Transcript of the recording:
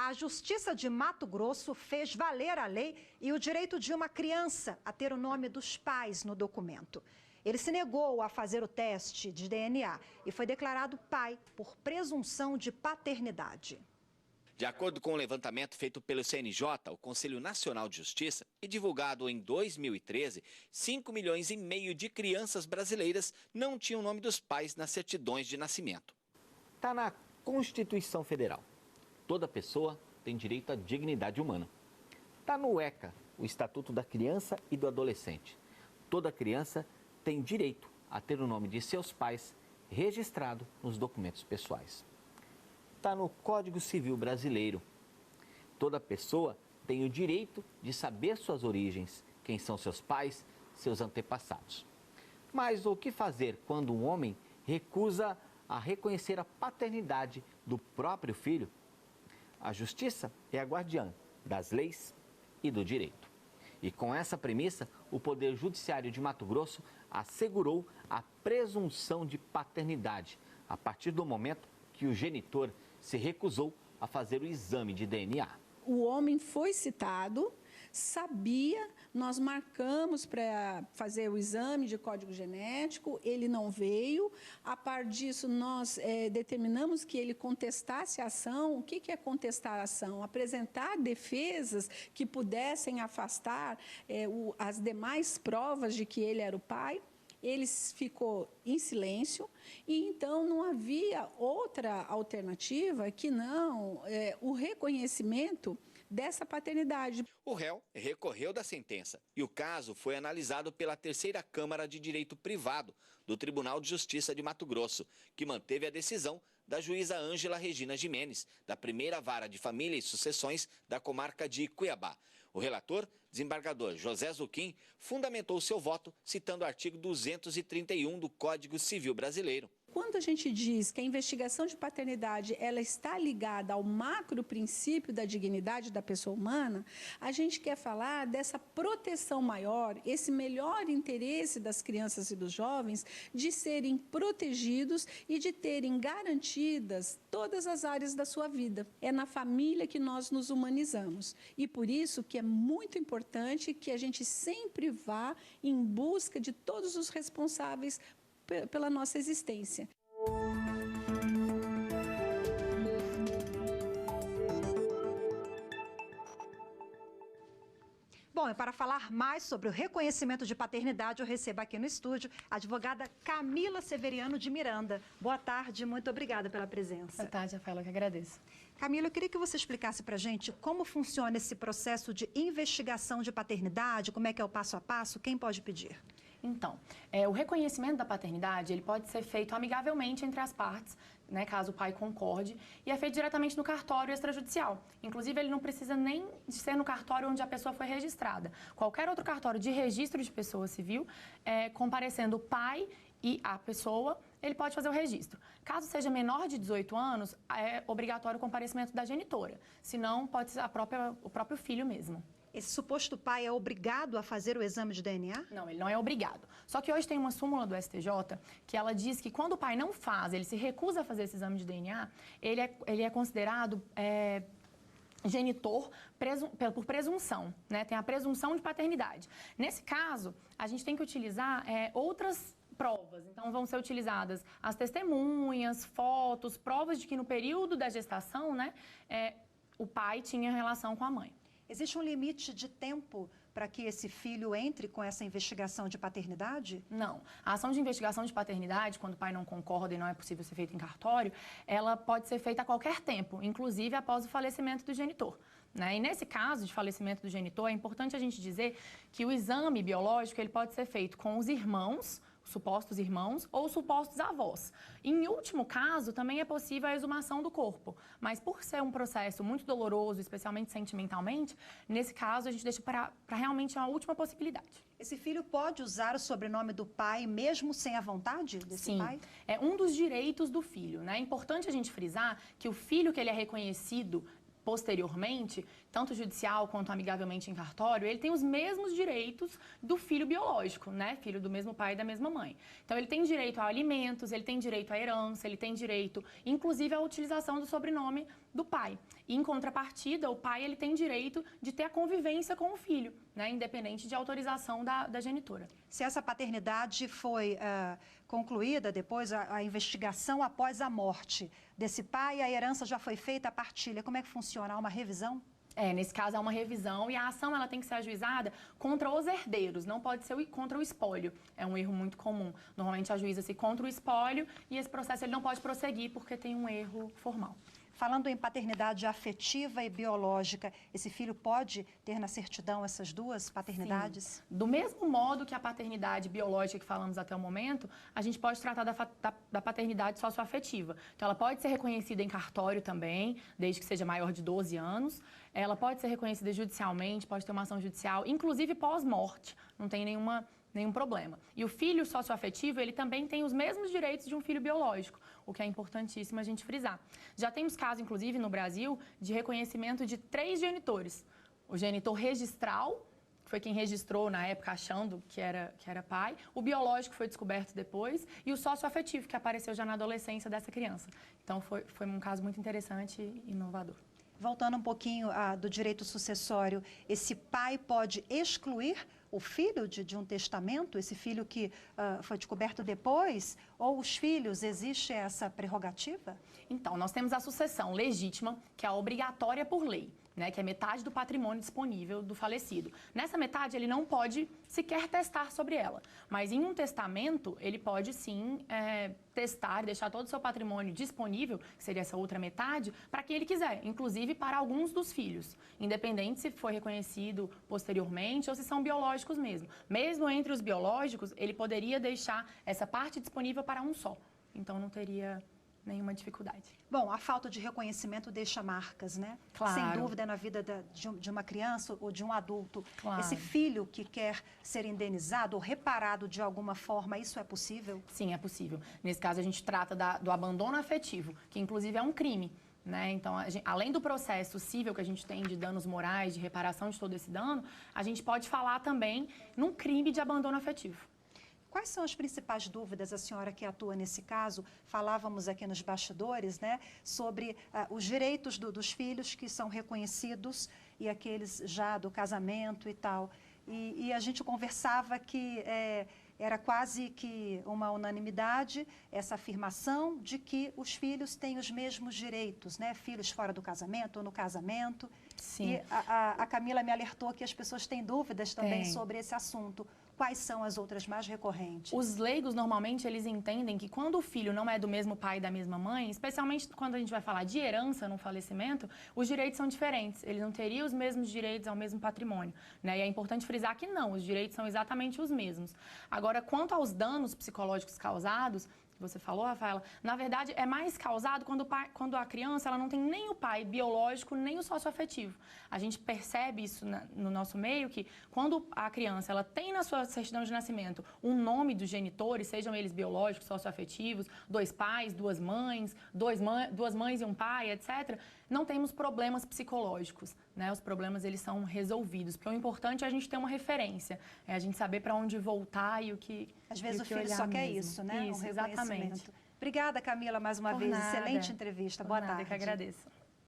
A Justiça de Mato Grosso fez valer a lei e o direito de uma criança a ter o nome dos pais no documento. Ele se negou a fazer o teste de DNA e foi declarado pai por presunção de paternidade. De acordo com o levantamento feito pelo CNJ, o Conselho Nacional de Justiça, e divulgado em 2013, 5,5 milhões de crianças brasileiras não tinham o nome dos pais nas certidões de nascimento. Está na Constituição Federal. Toda pessoa tem direito à dignidade humana. Está no ECA, o Estatuto da Criança e do Adolescente. Toda criança tem direito a ter o nome de seus pais registrado nos documentos pessoais. Está no Código Civil Brasileiro. Toda pessoa tem o direito de saber suas origens, quem são seus pais, seus antepassados. Mas o que fazer quando um homem recusa a reconhecer a paternidade do próprio filho? A justiça é a guardiã das leis e do direito. E com essa premissa, o Poder Judiciário de Mato Grosso assegurou a presunção de paternidade, a partir do momento que o genitor se recusou a fazer o exame de DNA. O homem foi citado, sabia, nós marcamos para fazer o exame de código genético, ele não veio. A par disso, nós determinamos que ele contestasse a ação. O que é contestar a ação? Apresentar defesas que pudessem afastar as demais provas de que ele era o pai. Ele ficou em silêncio e, então, não havia outra alternativa que não o reconhecimento dessa paternidade. O réu recorreu da sentença e o caso foi analisado pela Terceira Câmara de Direito Privado do Tribunal de Justiça de Mato Grosso, que manteve a decisão da juíza Ângela Regina Jimenez, da Primeira Vara de Família e Sucessões da comarca de Cuiabá. O relator, desembargador José Zuquim, fundamentou seu voto citando o artigo 231 do Código Civil Brasileiro. Quando a gente diz que a investigação de paternidade ela está ligada ao macro princípio da dignidade da pessoa humana, a gente quer falar dessa proteção maior, esse melhor interesse das crianças e dos jovens de serem protegidos e de terem garantidas todas as áreas da sua vida. É na família que nós nos humanizamos e por isso que é muito importante que a gente sempre vá em busca de todos os responsáveis pela nossa existência. Bom, e para falar mais sobre o reconhecimento de paternidade, eu recebo aqui no estúdio a advogada Camila Severiano de Miranda. Boa tarde, muito obrigada pela presença. Boa tarde, Rafaela, que agradeço. Camila, eu queria que você explicasse para a gente como funciona esse processo de investigação de paternidade, como é que é o passo a passo, quem pode pedir? Então, o reconhecimento da paternidade, ele pode ser feito amigavelmente entre as partes, né, caso o pai concorde, e é feito diretamente no cartório extrajudicial. Inclusive, ele não precisa nem de ser no cartório onde a pessoa foi registrada. Qualquer outro cartório de registro de pessoa civil, comparecendo o pai e a pessoa, ele pode fazer o registro. Caso seja menor de 18 anos, é obrigatório o comparecimento da genitora. Senão, pode ser o próprio filho mesmo. Esse suposto pai é obrigado a fazer o exame de DNA? Não, ele não é obrigado. Só que hoje tem uma súmula do STJ que ela diz que quando o pai não faz, ele se recusa a fazer esse exame de DNA, ele é considerado genitor por presunção, né? Tem a presunção de paternidade. Nesse caso, a gente tem que utilizar outras provas. Então, vão ser utilizadas as testemunhas, fotos, provas de que no período da gestação, né, o pai tinha relação com a mãe. Existe um limite de tempo para que esse filho entre com essa investigação de paternidade? Não. A ação de investigação de paternidade, quando o pai não concorda e não é possível ser feita em cartório, ela pode ser feita a qualquer tempo, inclusive após o falecimento do genitor. Né? E nesse caso de falecimento do genitor, é importante a gente dizer que o exame biológico ele pode ser feito com os irmãos, supostos irmãos ou supostos avós. Em último caso, também é possível a exumação do corpo, mas por ser um processo muito doloroso, especialmente sentimentalmente, nesse caso a gente deixa para realmente a última possibilidade. Esse filho pode usar o sobrenome do pai mesmo sem a vontade desse pai? Sim, é um dos direitos do filho, né? É importante a gente frisar que o filho que ele é reconhecido posteriormente, tanto judicial quanto amigavelmente em cartório, ele tem os mesmos direitos do filho biológico, né? Filho do mesmo pai e da mesma mãe. Então, ele tem direito a alimentos, ele tem direito à herança, ele tem direito, inclusive, à utilização do sobrenome do pai. E, em contrapartida, o pai ele tem direito de ter a convivência com o filho, né, independente de autorização da genitora. Se essa paternidade foi concluída depois, a investigação após a morte desse pai, a herança já foi feita, a partilha, como é que funciona? Há uma revisão? Nesse caso, há uma revisão e a ação ela tem que ser ajuizada contra os herdeiros, não pode ser contra o espólio. É um erro muito comum. Normalmente, ajuiza-se contra o espólio e esse processo ele não pode prosseguir porque tem um erro formal. Falando em paternidade afetiva e biológica, esse filho pode ter na certidão essas duas paternidades? Sim. Do mesmo modo que a paternidade biológica que falamos até o momento, a gente pode tratar da paternidade socioafetiva. Então, ela pode ser reconhecida em cartório também, desde que seja maior de 12 anos. Ela pode ser reconhecida judicialmente, pode ter uma ação judicial, inclusive pós-morte, não tem nenhum problema. E o filho socioafetivo, ele também tem os mesmos direitos de um filho biológico, o que é importantíssimo a gente frisar. Já temos casos, inclusive, no Brasil, de reconhecimento de 3 genitores. O genitor registral, que foi quem registrou na época achando que era pai, o biológico foi descoberto depois, e o socioafetivo, que apareceu já na adolescência dessa criança. Então, foi um caso muito interessante e inovador. Voltando um pouquinho do direito sucessório, esse pai pode excluir o filho de um testamento, esse filho que foi descoberto depois, ou os filhos, existe essa prerrogativa? Então, nós temos a sucessão legítima, que é obrigatória por lei, né, que é metade do patrimônio disponível do falecido. Nessa metade, ele não pode sequer testar sobre ela, mas em um testamento, ele pode sim testar, deixar todo o seu patrimônio disponível, que seria essa outra metade, para quem ele quiser, inclusive para alguns dos filhos, independente se foi reconhecido posteriormente ou se são biológicos mesmo. Mesmo entre os biológicos, ele poderia deixar essa parte disponível para um só, então não teria nenhuma dificuldade. Bom, a falta de reconhecimento deixa marcas, né? Claro. Sem dúvida, na vida de uma criança ou de um adulto. Claro. Esse filho que quer ser indenizado ou reparado de alguma forma, isso é possível? Sim, é possível. Nesse caso, a gente trata do abandono afetivo, que inclusive é um crime, né? Então, além do processo civil que a gente tem de danos morais, de reparação de todo esse dano, a gente pode falar também num crime de abandono afetivo. Quais são as principais dúvidas, a senhora que atua nesse caso? Falávamos aqui nos bastidores, né, sobre os direitos dos filhos que são reconhecidos e aqueles já do casamento e tal. E a gente conversava que era quase que uma unanimidade essa afirmação de que os filhos têm os mesmos direitos, né? Filhos fora do casamento ou no casamento. Sim. E a Camila me alertou que as pessoas têm dúvidas também sobre esse assunto. Quais são as outras mais recorrentes? Os leigos, normalmente, eles entendem que quando o filho não é do mesmo pai e da mesma mãe, especialmente quando a gente vai falar de herança no falecimento, os direitos são diferentes. Ele não teria os mesmos direitos ao mesmo patrimônio, né? E é importante frisar que não, os direitos são exatamente os mesmos. Agora, quanto aos danos psicológicos causados, você falou, Rafaela, na verdade é mais causado quando a criança ela não tem nem o pai biológico, nem o socioafetivo. A gente percebe isso no nosso meio, que quando a criança ela tem na sua certidão de nascimento um nome dos genitores, sejam eles biológicos, socioafetivos, 2 pais, 2 mães, 2 mães e um pai, etc., não temos problemas psicológicos, né? Os problemas eles são resolvidos, porque o importante é a gente ter uma referência, é a gente saber para onde voltar e o que às vezes o filho só quer isso, né? Isso, um exatamente. Obrigada, Camila, mais uma vez. Nada. Excelente entrevista. Boa tarde. Eu que agradeço.